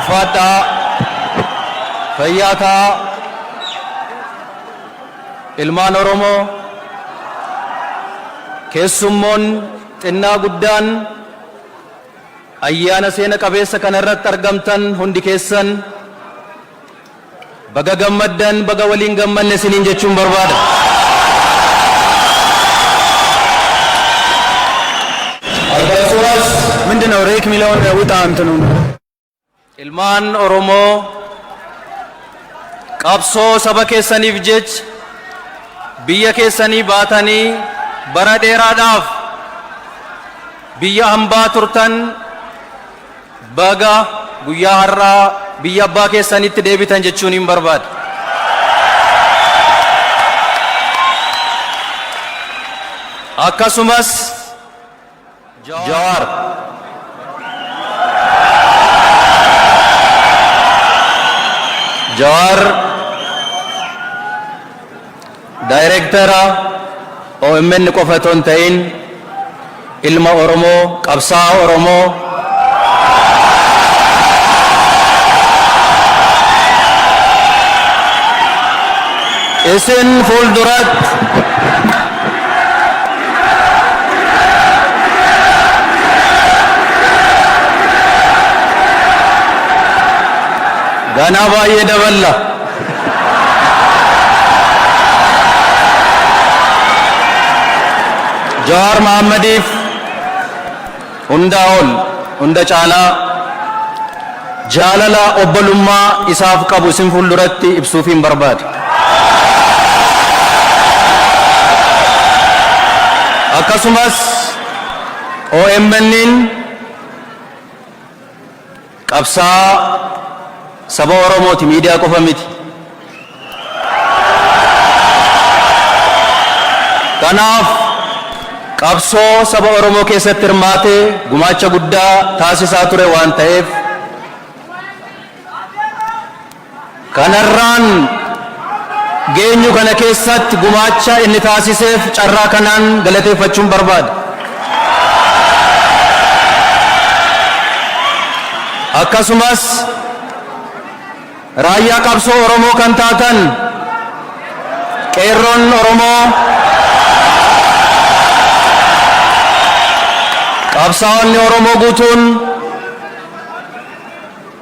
ulfaata fayyata ilmaan Oromoo keessummoon xinnaa guddaan ayyaana seena qabeessa kanarratti argamtan hundi keessan baga gammaddan baga waliin gammanne isiniin jechuun barbaada. ምንድነው ሬክ ሚለውን ውጣ እንትኑ ilmaan Oromoo qabsoo saba keessaniif jech biyya keessanii baatanii bara dheeraadhaaf biyya hambaa turtan baga guyyaa har'aa biyya abbaa keessanitti deebitan jechuun hin barbaada. akkasumas Jawar Directora OMN qofa otoo hin ta'in ilma Oromoo qabsaa'aa Oromoo isin fuulduratti ganaa baay'ee daballa. Jawar Mohammadiif hundaa ol hunda caalaa jaalala obbolummaa isaaf qabu isin fuulduratti ibsuuf hin barbaadu. akkasumas OMN'n qabsaa'aa saba Oromooti miidiyaa qofa miti. kanaaf qabsoo saba Oromoo keessatti hirmaatee gumaacha guddaa taasisaa ture waan ta'eef kanarraan geenyu kana keessatti gumaacha inni taasiseef carraa kanaan galateeffachuun barbaada. akkasumas raayyaa qabsoo Oromoo kan taatan qeerroon Oromoo qabsaa'onni Oromoo guutuun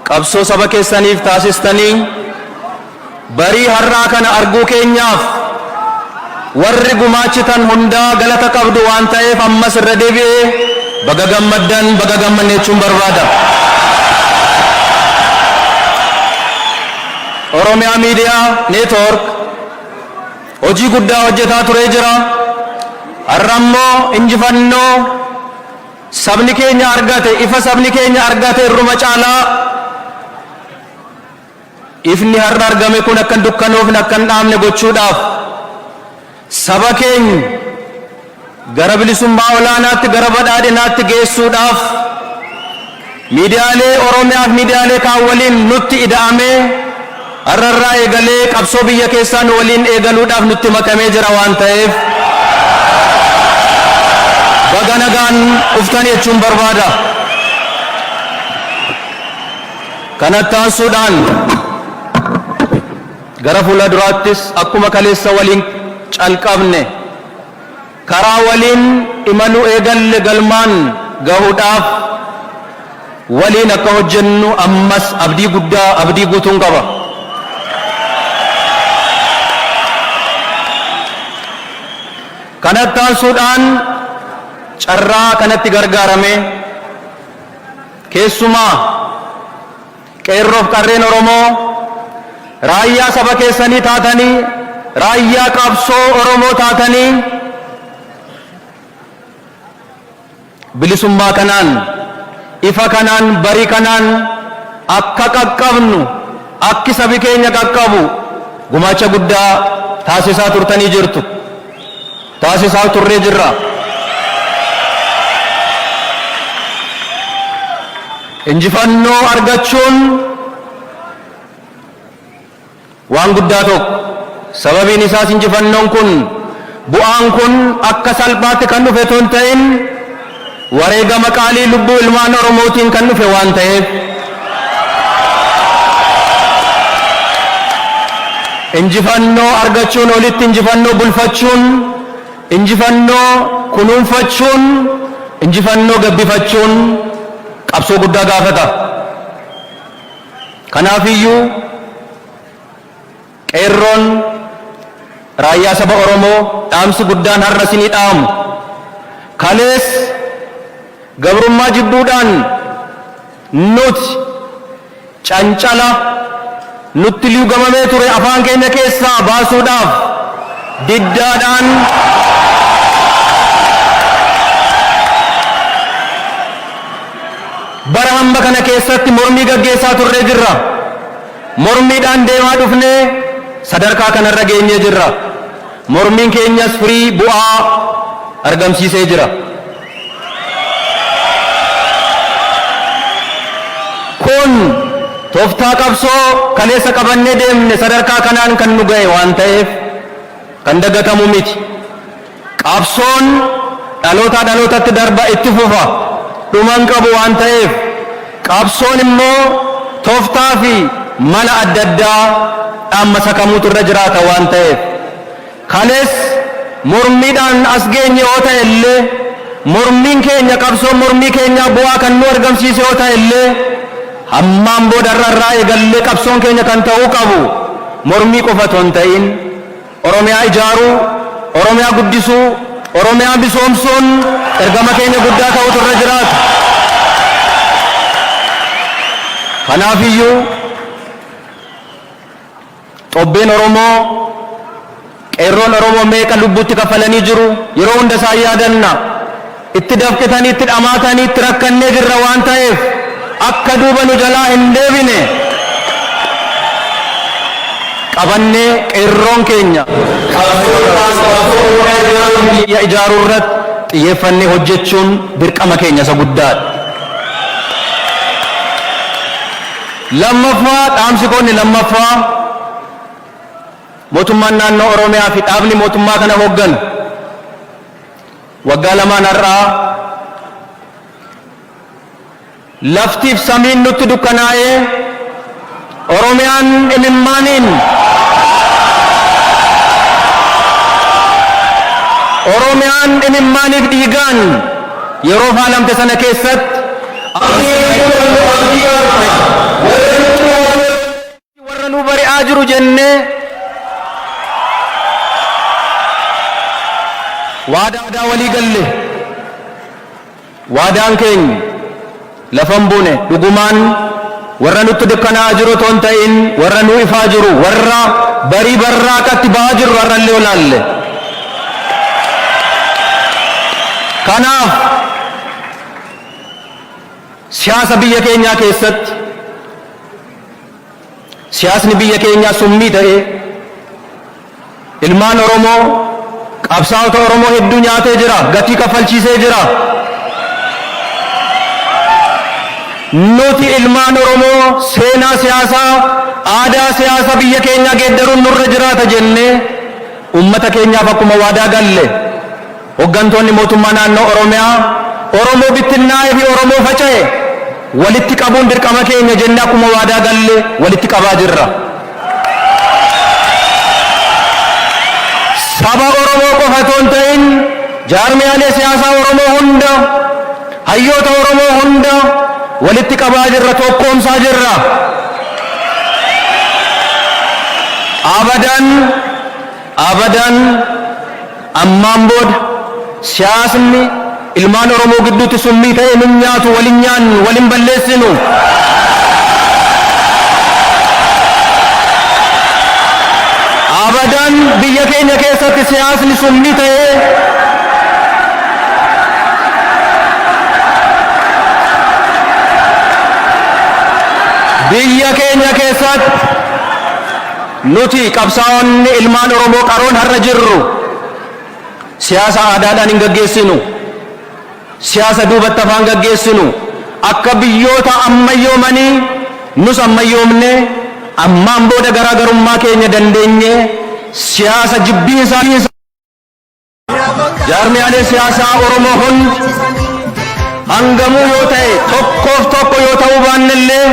qabsoo saba keessaniif taasistanii barii har'aa kana arguu keenyaaf warri gumaachitan hundaa galata qabdu waan ta'eef ammas irra deebi'ee baga gammaddan baga gammanne jechuun barbaada. Oromiyaa Miidiyaa Neetwoork hojii guddaa hojjetaa turee jira. har'a immoo injifannoo sabni keenya argate ifa sabni keenya argate irruma caalaa ifni har'a argame kun akkan dukkanoofne akkan dhaamne gochuudhaaf saba keenya gara bilisummaa olaanaatti gara badhaadhinaatti geessuudhaaf miidiyaalee Oromiyaa fi miidiyaalee kaan waliin nutti ida'amee har'arraa eegalee qabsoo biyya keessaa nu waliin eegaluudhaaf nutti makamee jira waan ta'eef baga nagaan dhuftan jechuun barbaada. kanatti aansuudhaan gara fuula duraattis akkuma kaleessa waliin calqabne karaa waliin imaluu eegalle galmaan gahuudhaaf waliin akka hojjennu ammas abdii guddaa abdii guutuun qaba. kanatti aansuudhaan carraa kanatti gargaarame keessumaa qeerroof qarreen Oromoo raayyaa saba keessanii taatanii raayyaa qabsoo Oromoo taatanii bilisummaa kanaan ifa kanaan barii kanaan akka qaqqabnu akki sabi keenya qaqqabu gumaacha guddaa taasisaa turtanii jirtu. taasisaa turree jirra. injifannoo argachuun waan guddaa tokko sababiin isaas injifannoon kun bu'aan kun akka salphaatti kan dhufe ton ta'in wareegama qaalii lubbuu ilmaan Oromootiin kan dhufe waan ta'eef injifannoo argachuun olitti injifannoo bulfachuun injifannoo kunuunfachuun injifannoo gabbifachuun qabsoo guddaa gaafata. Kanaafiyyuu qeerroon raayyaa saba Oromoo dhaamsi guddaan har'a isinii dhaamu kalees gabrummaa jibbuudhaan nuti cancala nutti liugamamee ture afaan keenya keessaa baasuudhaaf diddaadhaan bara hamba kana keessatti mormii gaggeessaa turree jirra. Mormiidhaan deemaa dhufnee sadarkaa kanarra geenyee jirra. Mormiin keenyas firii bu'aa argamsiisee jira. Kun tooftaa qabsoo kaleessa qabannee deemne sadarkaa kanaan kan nu ga'e waan ta'eef kan dagatamu miti. Qabsoon dhalootaa dhalootatti darba itti fufa dhuman qabu waan ta'eef qabsoon immoo tooftaa fi mala adda addaa dhaammasa kamuutu irra jiraata waan ta'eef kalees mormiidhaan as geenye yoo ta'e illee mormiin keenya qabsoon mormii keenya bu'aa kan nu argamsiise yoo ta'e illee hammaan boodarraa eegallee qabsoon keenya kan ta'uu qabu mormii qofa otoo hin ta'in Oromiyaa ijaaruu, Oromiyaa guddisuu, Oromiyaa bisoomsuun ergama keenya guddaa ta'utu irra jiraata. Kanaafiyyuu xobbeen Oromoo qeerroon Oromoo meeqa lubbuutti kafalanii jiru yeroo hunda isaa yaadanna. Itti dafqitanii itti dhamaatanii itti rakkannee jirra waan ta'eef akka duuba nu jalaa hin deebine qabannee qeerroon keenya biyya ijaaruu irratti xiyyeeffannee hojjechuun dirqama keenya isa guddaadha. Lammaffaa dhaamsi koonni lammaffaa mootummaan naannoo Oromiyaa fi dhaabni mootummaa kana hoogganu waggaa lamaan har'aa laftiif samiin nutti dukkanaa'ee Oromiyaan imimmaaniin Oromiyaan imimmaaniif dhiigaan yeroo faalamte sana keessatti warra nu bari'aa jiru jennee waadaa walii galle waadaan keenya lafan buune dhugumaan warra nutti dukkanaa jiru toon ta'in warra nu ifaa jiru warra barii barraaqatti ba'aa jiru warrallee olaalle. Kanaaf siyaasa biyya keenyaa keessatti siyaasni biyya keenyaa summii ta'ee ilmaan Oromoo qabsaa'ota Oromoo hedduu nyaatee jira, gatii kaffalchiisee jira. Nuti ilmaan Oromoo seenaa siyaasaa aadaa siyaasaa biyya keenyaa geeddaruun nurra jiraata jennee ummata keenyaaf akkuma waadaa galle hooggantoonni mootummaa naannoo Oromiyaa Oromoo bittinnaa'ee fi Oromoo faca'e walitti qabuun dirqama keenya jennee akkuma waadaa galle walitti qabaa jirra. Saba Oromoo qofa otoo hin ta'in jaarmiyaalee siyaasaa Oromoo hunda hayyoota Oromoo hunda walitti qabaa jirra, tokkoomsaa jirra. Abadan ammaan booda siyaasni ilmaan Oromoo gidduutti summii ta'e nun nyaatu, walin nyaannu, walin balleessinu. Abadan biyya keenya keessatti siyaasni summii ta'e biyya keenya keessatti nuti qabsaa'onni ilmaan Oromoo qaroon har'a jirru siyaasa aadaadhaan hin gaggeessinu, siyaasa duubatti afaan gaggeessinu. Akka biyyoota ammayyoomanii nus ammayyoomne ammaan booda garaagarummaa keenya dandeenye siyaasa jibbiinsaa jaarmiyaalee siyaasaa Oromoo hundi hangamuu yoo ta'e tokkoof tokko yoo ta'uu baannellee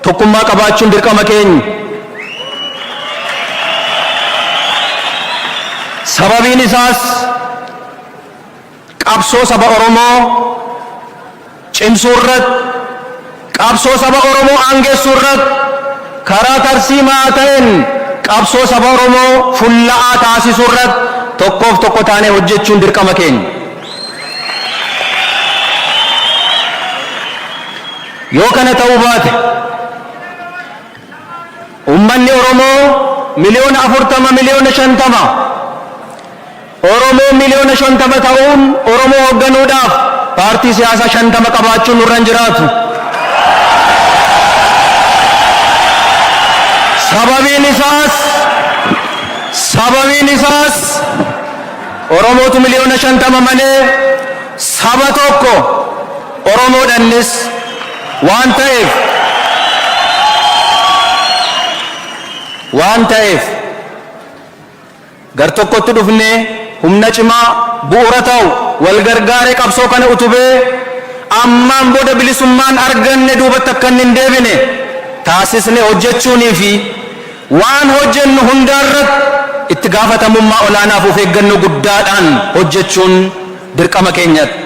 tokkummaa qabaachuun dirqama keenya. sababiin isaas qabsoo saba Oromoo cimsuu irratti, qabsoo saba Oromoo aangeessuu irratti karaa tarsiimaa ta'een qabsoo saba Oromoo fulla'aa taasisuu irratti tokkoof tokko taanee hojjechuun dirqama keenya. Yoo kana ta'uu baate ummanni Oromoo miliyoona 40 miliyoona 50 Oromoo miliyoona 50 ta'uun Oromoo hoogganuudhaaf paartii siyaasaa 50 qabaachuun nurra hin jiraatu. Sababiin isaas Oromootu miliyoona 50 malee saba tokko Oromoodhanis waan ta'eef gar tokkotti dhufnee humna cimaa bu'uura ta'u wal gargaaree qabsoo kana utubee ammaan booda bilisummaan arganne duubatti akka hin deebine taasisne hojjechuunii fi waan hojjennu hundaarratti itti gaafatamummaa olaanaaf of eeggannoo guddaadhaan hojjechuun dirqama keenyatti.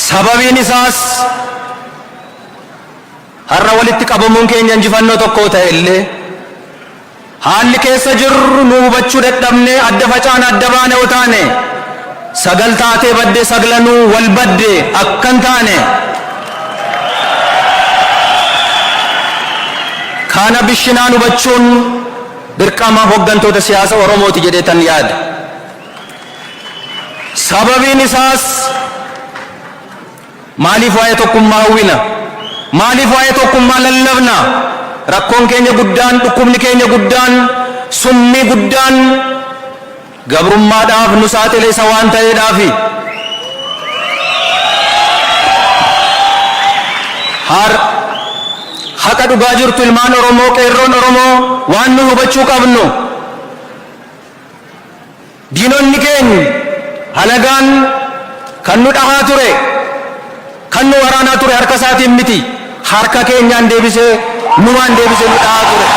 Sababiin isaas har'a walitti qabamuun keenya injifannoo tokko ta'e illee haalli keessa jirru nu hubachuu dadhabnee adda facaan adda baane yoo taane sagal taatee baddee saglanuu wal baddee akkan taane kana bishinaan hubachuun dirqama hooggantoota siyaasa Oromooti jedheetan yaada. Sababiin isaas maaliif waa'ee tokkummaa hawwina? Maaliif waa'ee tokkummaa lallabna? Rakkoon keenya guddaan, dhukkubni keenya guddaan, summii guddaan gabrummaadhaaf nu saaxile isa waan ta'eedhaafi. Haqa dhugaa jirtu ilmaan Oromoo, qeerroon Oromoo waan nu hubachuu qabnu. Diinonni keenya halagaan kan nu dhahaa ture, kan nu waraanaa ture harka isaatiin miti, harka keenyaan deebisee numaan deebisee nu dhahaa ture.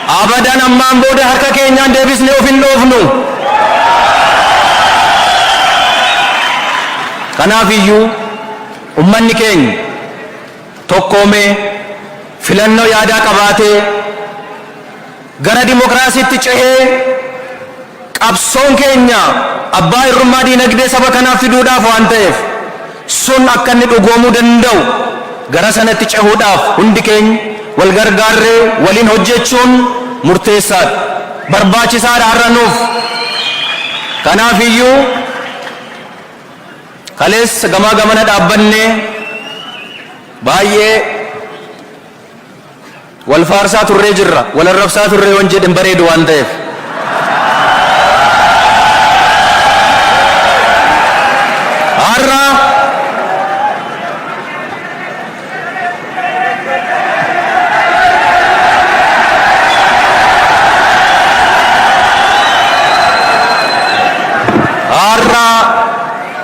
Abadan ammaan booda harka keenyaan deebisnee of hin dhoofnu. Kanaaf iyyuu ummanni keenya tokkoomee filannoo yaadaa qabaatee gara dimokiraasiitti cehee qabsoon keenya abbaa irrummaa diinagdee saba kanaaf fiduudhaaf waan ta'eef sun akka inni dhugoomuu danda'u gara sanatti cehuudhaaf hundi keenya wal gargaarree waliin hojjechuun murteessaadha, barbaachisaadha har'a nuuf. Kanaaf iyyuu kaleessa gamaa gamana dhaabbannee baay'ee wal faarsaa turree jirra, wal arrabsaa turree waan jedhan bareedu waan ta'eef.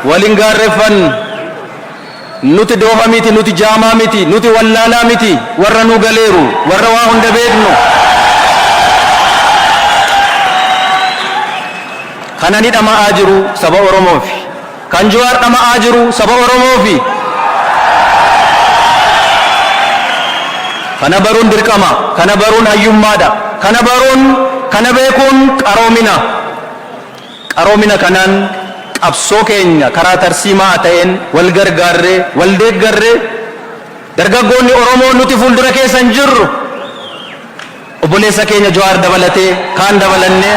Waliin gaarreeffan nuti doofa miti, nuti jaamaa miti, nuti wallaalaa miti, warra nu galeeru, warra waa hunda beeknu. Kana ni dhama'aa jiru saba Oromoofi, kan Jawaar dhama'aa jiru saba Oromoofi. Kana baruun dirqama, kana baruun hayyummaadha, kana beekuun qaroomina. Qaroomina kanaan qabsoo keenya karaa tarsiimaa ta'een wal gargaarree wal deeggarree dargaggoonni Oromoo nuti fuuldura keessan jirru obboleessa keenya Jawaar dabalatee kaan dabalannee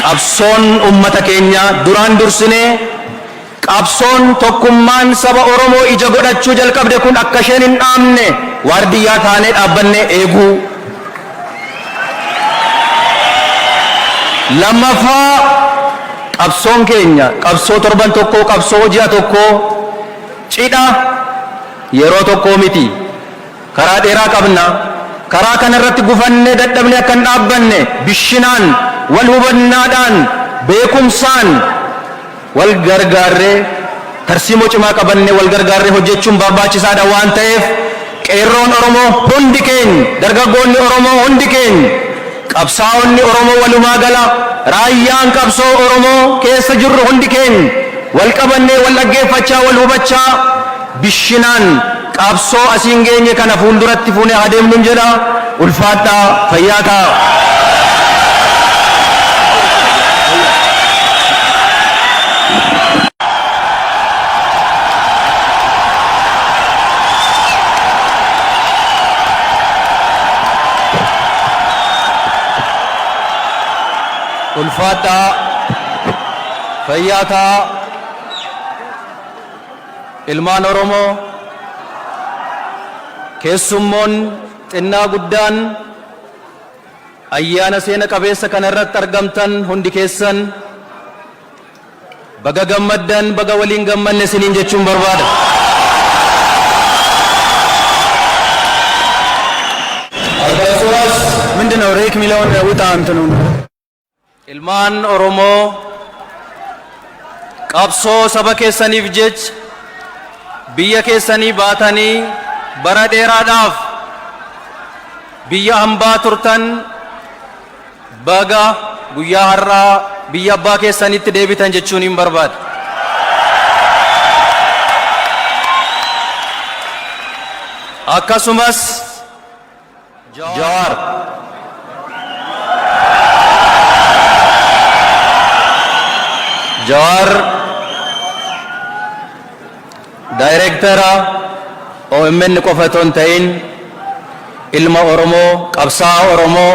qabsoon ummata keenya duraan dursinee qabsoon tokkummaan saba Oromoo ija godhachuu jalqabde kun akka isheen hin dhaamne waardiyyaa taanee dhaabbannee eeguu. Lammaffaa qabsoon keenya qabsoo torban tokkoo, qabsoo ji'a tokkoo, cidha yeroo tokkoo miti, karaa dheeraa qabna. Karaa kanarratti gufannee dadhabnee akka hin dhaabbanne bishinaan wal hubannaadhaan beekumsaan wal gargaarree tarsiimoo cimaa qabanne wal gargaarree hojjechuun barbaachisaadha waan ta'eef qeerroon Oromoo hundi keenya, dargaggoonni Oromoo hundi keenya, qabsaa'onni Oromoo walumaa gala, raayyaan qabsoo Oromoo keessa jirru hundi keenya wal qabannee wal dhaggeeffachaa wal hubachaa bishinaan qabsoo asiin geenye kana fuulduratti fuunee adeemnuun jedha. Ulfaadhaa, fayyaa ta'a. Ulfaadhaa, fayyaa ta'a. Ilmaan Oromoo, keessummoon xinnaa guddaan ayyaana seena qabeessa kana irratti argamtan hundi keessan baga gammaddan, baga waliin gammanne isiniin jechuun barbaada. ምንድነው ሬክ ሚለውን ውጣ እንትኑ ilmaan Oromoo qabsoo saba keessaniif jech biyya keessanii baatanii bara dheeraadhaaf biyya hambaa turtan baga guyyaa har'aa biyya abbaa keessanitti deebitan jechuun hin barbaada. Akkasumas Jawar Directora OMN qofa otoo hin ta'in ilma Oromoo, qabsaa'aa Oromoo,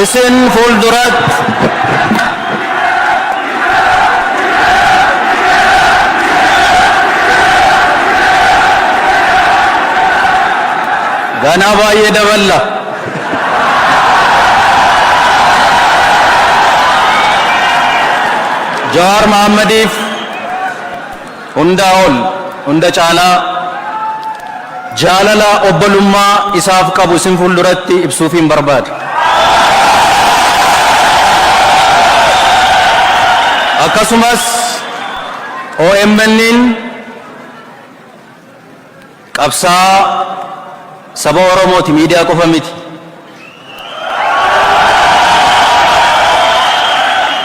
isin fuulduratti ganaa baay'ee daballa. Jawar Mohammadiif hundaa ol, hunda caalaa jaalala obbolummaa isaaf qabu isin fuulduratti ibsuuf hin barbaadu. Akkasumas OMN'n qabsaa'aa saba Oromooti, miidiyaa qofa miti.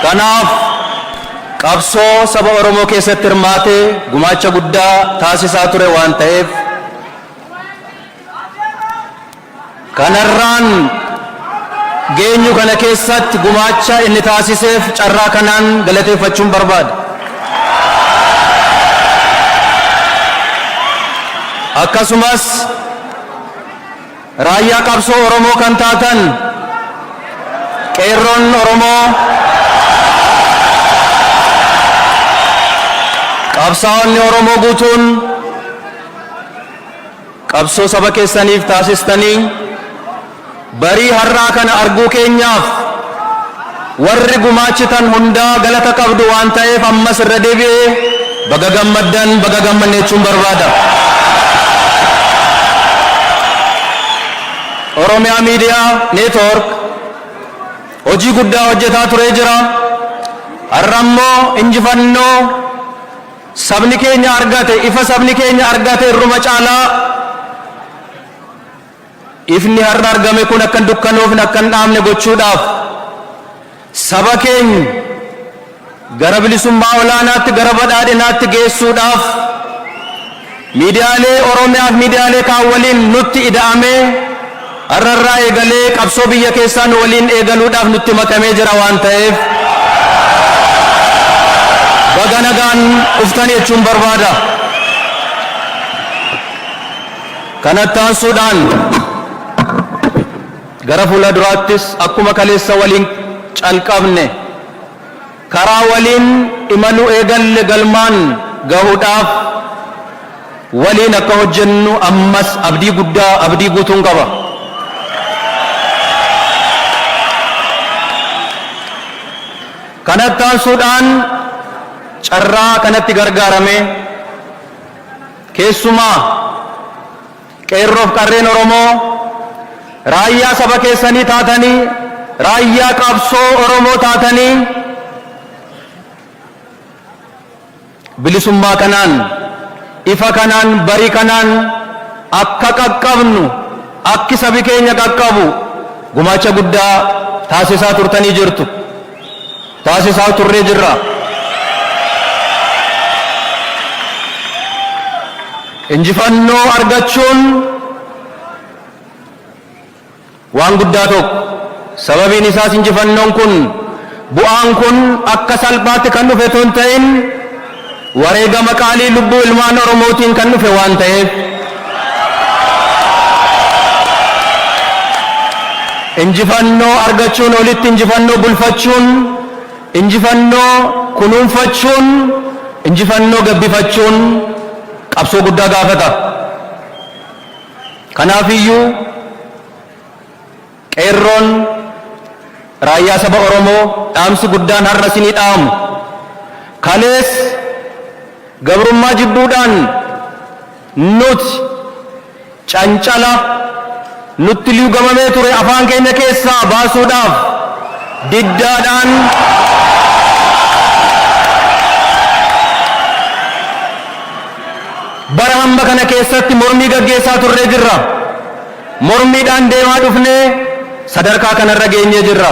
Kanaaf qabsoo saba Oromoo keessatti hirmaatee gumaacha guddaa taasisaa ture waan ta'eef kanarraan geenyu kana keessatti gumaacha inni taasiseef carraa kanaan galateeffachuun barbaada. Akkasumas raayyaa qabsoo Oromoo kan taatan qeerroon Oromoo, qabsaa'onni Oromoo guutuun qabsoo saba keessaniif taasistanii barii har'aa kana arguu keenyaaf warri gumaachitan hundaa galata qabdu waan ta'eef ammas irra deebi'ee baga gammaddan, baga gammanne jechuun barbaada. Oromiyaa Miidiyaa Neetwoork hojii guddaa hojjetaa turee jira. Har'a immoo injifannoo sabni keenya argate, ifa sabni keenya argate irruma caalaa ifni har'a argame kun akka hin dukkanoofne, akka hin dhaamne gochuudhaaf saba keenya gara bilisummaa olaanaatti, gara badhaadhinaatti geessuudhaaf miidiyaalee Oromiyaa fi miidiyaalee kaan waliin nutti ida'amee har'arraa eegalee qabsoo biyya keessaa nu waliin eegaluudhaaf nutti makamee jira waan ta'eef baga nagaan dhuftan jechuun barbaada. Kanatti aansuudhaan gara fuula duraattis akkuma kaleessa waliin calqabne karaa waliin imaluu eegalle galmaan gahuudhaaf waliin akka hojjennu ammas abdii guddaa, abdii guutuun qaba. Kanatti aansuudhaan carraa kanatti gargaarame keessumaa qeerroof qarreen Oromoo raayyaa saba keessanii taatanii raayyaa qabsoo Oromoo taatanii bilisummaa kanaan ifa kanaan barii kanaan akka qaqqabnu akki sabi keenya qaqqabu gumaacha guddaa taasisaa turtanii jirtu. Taasisaa turree jirra. Injifannoo argachuun waan guddaa tokko. Sababiin isaas injifannoon kun bu'aan kun akka salphaatti kan dhufe osoo hin ta'in wareegama qaalii lubbuu ilmaan Oromootiin kan dhufe waan ta'eef injifannoo argachuun olitti injifannoo bulfachuun injifannoo kunuunfachuun injifannoo gabbifachuun qabsoo guddaa gaafata. Kanaafiyyuu qeerroon raayyaa saba Oromoo dhaamsi guddaan har'a isinii dhaamu kalees gabrummaa jibbuudhaan nuti cancala nutti liugamamee ture afaan keenya keessaa baasuudhaaf diddaadhaan bara hamba kana keessatti mormii gaggeessaa turree jirra. Mormiidhaan deemaa dhufnee sadarkaa kanarra geenyee jirra.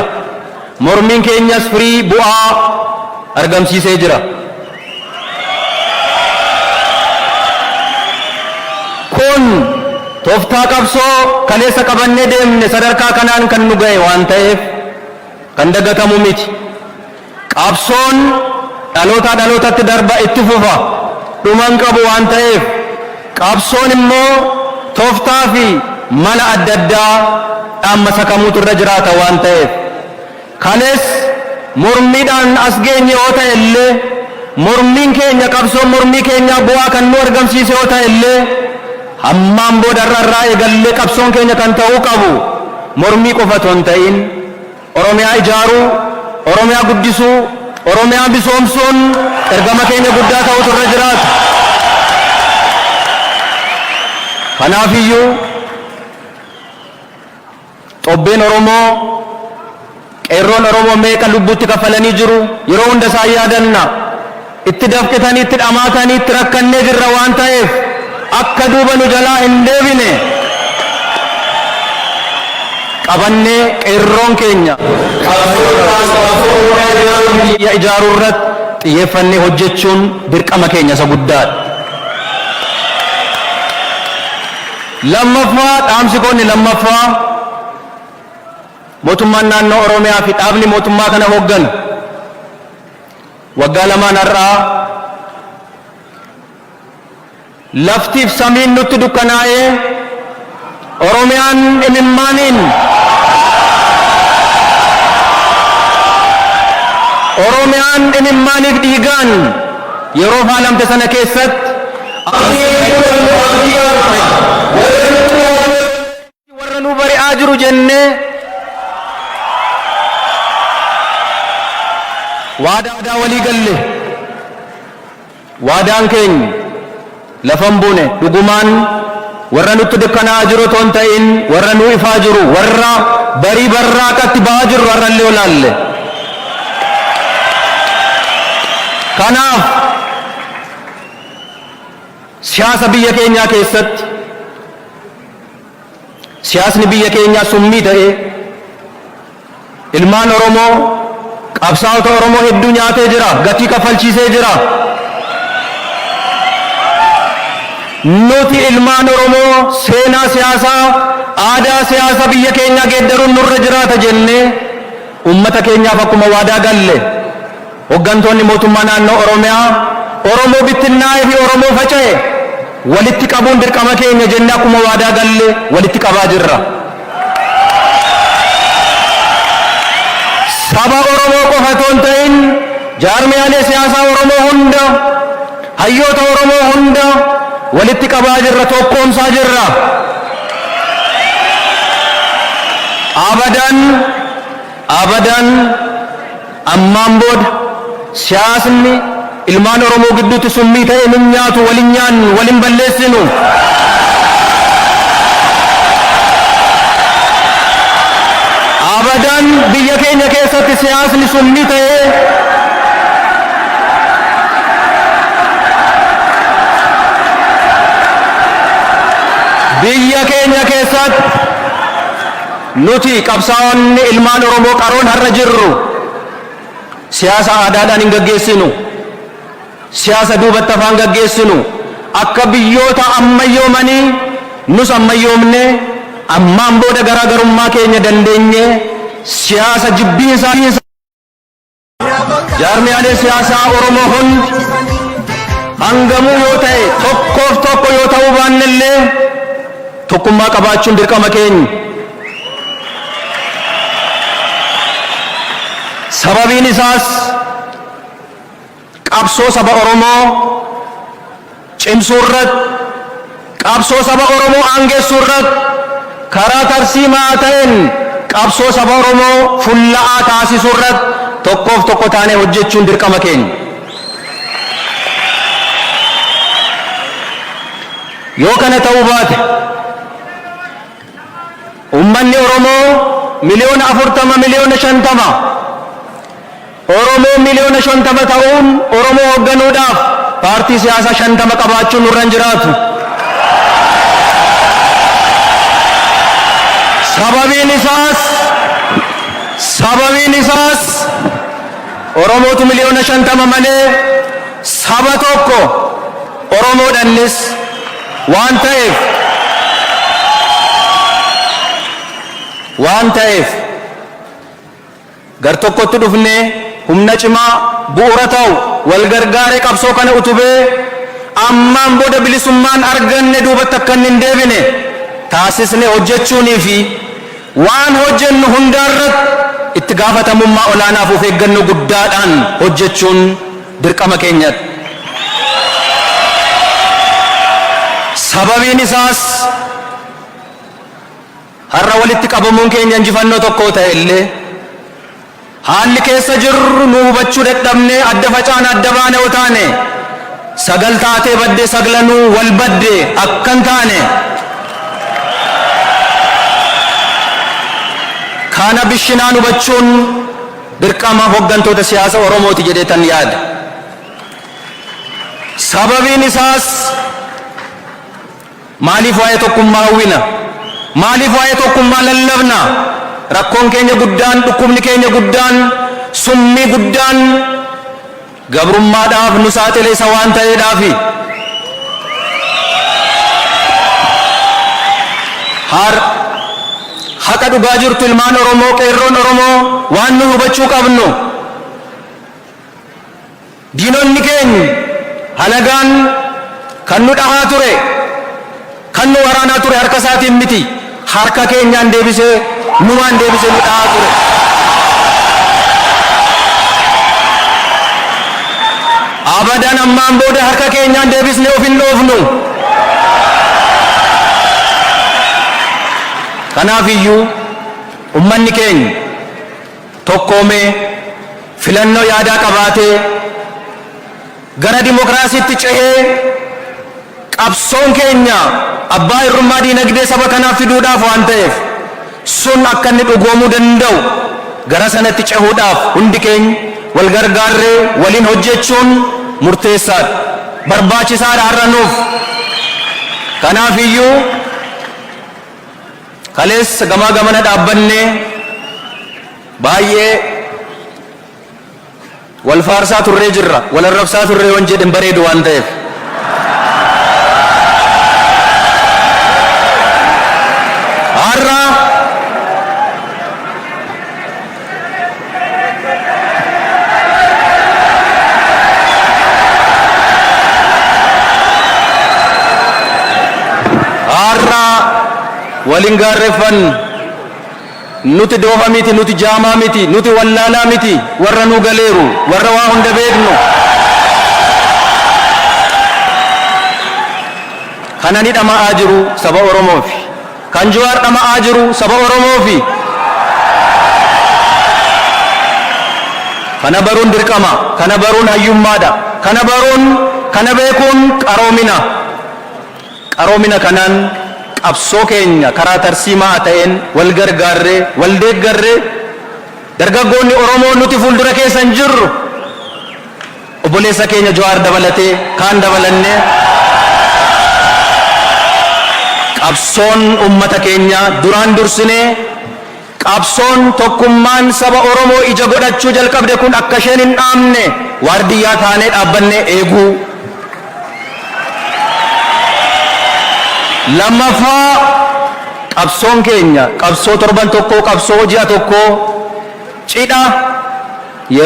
Mormiin keenyas firii bu'aa argamsiisee jira. Kun tooftaa qabsoo kaleessa qabannee deemne sadarkaa kanaan kan nu ga'e waan ta'eef kan dagatamu miti. Qabsoon dhalootaa dhalootatti darba itti fufa dhuman qabu waan ta'eef qabsoon immoo tooftaa fi mala adda addaa dhaamsa sakamuutu irra jiraata waan ta'eef kalees mormiidhaan as geenye yoo ta'e illee mormiin keenya qabsoon mormii keenya bu'aa kan nu argamsiise yoo ta'e illee hammaan boodarra irraa eegallee qabsoon keenya kan ta'uu qabu mormii qofa osoo hin ta'in Oromiyaa ijaaruu, Oromiyaa guddisuu, Oromiyaa bisoomsuun ergama keenya guddaa ta'utu irra jiraata. Kanaafiyyuu xobbeen Oromoo qeerroon Oromoo meeqa lubbuutti kafalanii jiru yeroo hunda isaa yaadanna. Itti dafqitanii itti dhamaatanii itti rakkannee jirra waan ta'eef akka duuba nu jalaa hin deebine qabannee qeerroon keenya ijaaruu irratti xiyyeeffannee hojjechuun dirqama keenya isa guddaadha. Lammaffaa dhaamsi koonni lammaffaa mootummaan naannoo Oromiyaa fi dhaabni mootummaa kana hoogganu waggaa lamaan har'aa laftiif samiin nutti dukkanaa'ee Oromiyaan imimmaaniin Oromiyaan imimmaaniif dhiigaan yeroo faalamte sana keessatti warra nu bari'aa jiru jennee waadaa walii galle waadaan keenya lafan buune dhugumaan warra nutti dukkanaa'aa jiru osoo hin ta'in warra nu ifaa jiru warra barii barraaqatti ba'aa jiru warrallee olaalle. Kanaaf siyaasa biyya keenyaa keessatti siyaasni biyya keenyaa summii ta'ee ilmaan Oromoo qabsaa'ota Oromoo hedduu nyaatee jira, gatii kafalchiisee jira. Nuti ilmaan Oromoo seenaa siyaasaa aadaa siyaasa biyya keenyaa geeddaruun nurra jiraata jennee ummata keenyaaf akkuma waadaa galle hooggantoonni mootummaa naannoo Oromiyaa Oromoo bittinnaa'ee fi Oromoo faca'e walitti qabuun dirqama keenya jennee akkuma waadaa galle walitti qabaa jirra. Saba Oromoo qofa osoo hin ta'in jaarmiyaalee siyaasaa Oromoo hunda hayyoota Oromoo hunda walitti qabaa jirra, tokkoomsaa jirra. Abadan ammaan booda siyaasni ilmaan Oromoo gidduutti summii ta'e nun nyaatu, walin nyaannu, walin balleessinu. Abadan biyya keenya keessatti siyaasni sun ni ta'e biyya keenya keessatti nuti qabsaa'onni ilmaan Oromoo qaroon har'a jirru siyaasa aadaadhaan hin gaggeessinu, siyaasa duubatti afaan gaggeessinu, akka biyyoota ammayyoomanii nus ammayyoomne ammaan booda garaagarummaa keenya dandeenye siyaasa jibbiinsaa jaarmiyaalee siyaasaa Oromoo hundi hangamuu yoo ta'e tokkoof tokko yoo ta'uu baannellee tokkummaa qabaachuun dirqama keenya. Sababiin isaas qabsoo saba Oromoo cimsuu irratti, qabsoo saba Oromoo aangeessuu irratti karaa tarsiimaa ta'een qabsoo saba Oromoo fulla'aa taasisuu irratti tokkoof tokko taanee hojjechuun dirqama keenya. Yoo kana ta'uu baate ummanni Oromoo miliyoona 40 miliyoona 50 Oromoo miliyoona 50 ta'uun Oromoo hoogganuudhaaf paartii siyaasaa 50 qabaachuun nurra hin jiraatu. Sababiin isaas Oromootu miliyoona 50 malee saba tokko Oromoodhanis waan ta'eef gar tokkotti dhufnee humna cimaa bu'uura ta'u wal gargaaree qabsoo kana utubee ammaan booda bilisummaan arganne duubatti akka hin deebine taasisne hojjechuunii fi waan hojjennu hundaarratti itti gaafatamummaa olaanaaf of eeggannoo guddaadhaan hojjechuun dirqama keenyatti. Sababiin isaas har'a walitti qabamuun keenya injifannoo tokko ta'e illee haalli keessa jirru nu hubachuu dadhabnee adda facaan adda baane yoo taane sagal taatee badde saglanuu wal badde akkan taane kana bishinaan hubachuun dirqama hooggantoota siyaasa Oromooti jedheetan yaada. Sababiin isaas maaliif waa'ee tokkummaa hawwina? Maaliif waa'ee tokkummaa lallabna? Rakkoon keenya guddaan, dhukkubni keenya guddaan, summii guddaan gabrummaadhaaf nu saaxile isa waan ta'eedhaafi. Haqa dhugaa jirtu ilmaan Oromoo, qeerroon Oromoo waan nu hubachuu qabnu. Diinonni keenya halagaan kan nu dhahaa ture, kan nu waraanaa ture harka isaatiin miti, harka keenyaan deebisee numaan deebisee nu dhahaa ture. Abadan ammaan booda harka keenyaan deebisnee of hin dhoofnu. Kanaaf iyyuu ummanni keenya tokkoomee filannoo yaadaa qabaatee gara dimokiraasiitti cehee qabsoon keenya abbaa irrummaa diinagdee saba kanaaf fiduudhaaf waan ta'eef sun akka inni dhugoomuu danda'u gara sanatti cehuudhaaf hundi keenya wal gargaarree waliin hojjechuun murteessaadha, barbaachisaadha har'a nuuf. Kanaaf iyyuu kaleessa gamaa gamana dhaabbannee baay'ee wal faarsaa turree jirra, wal arrabsaa turree waan jedhan bareedu waan ta'eef. Waliin gaarreeffan nuti doofa miti, nuti jaamaa miti, nuti wallaalaa miti, warra nu galeeru, warra waa hunda beeknu. Kana ni dhama'aa jiru saba Oromoofi, kan Jawaar dhama'aa jiru saba Oromoofi. Kana baruun dirqama, kana baruun hayyummaadha, kana beekuun qaroomina. Qaroomina kanaan qabsoo keenya karaa tarsiimaa ta'een wal gargaarree wal deeggarree dargaggoonni Oromoo nuti fuuldura keessan jirru obboleessa keenya Jawaar dabalatee kaan dabalannee qabsoon ummata keenya duraan dursinee qabsoon tokkummaan saba Oromoo ija godhachuu jalqabde kun akka isheen hin dhaamne waardiyyaa taanee dhaabbannee eeguu. Lammaffaa qabsoon keenya qabsoo torban tokkoo qabsoo ji'a tokkoo cidha yeroo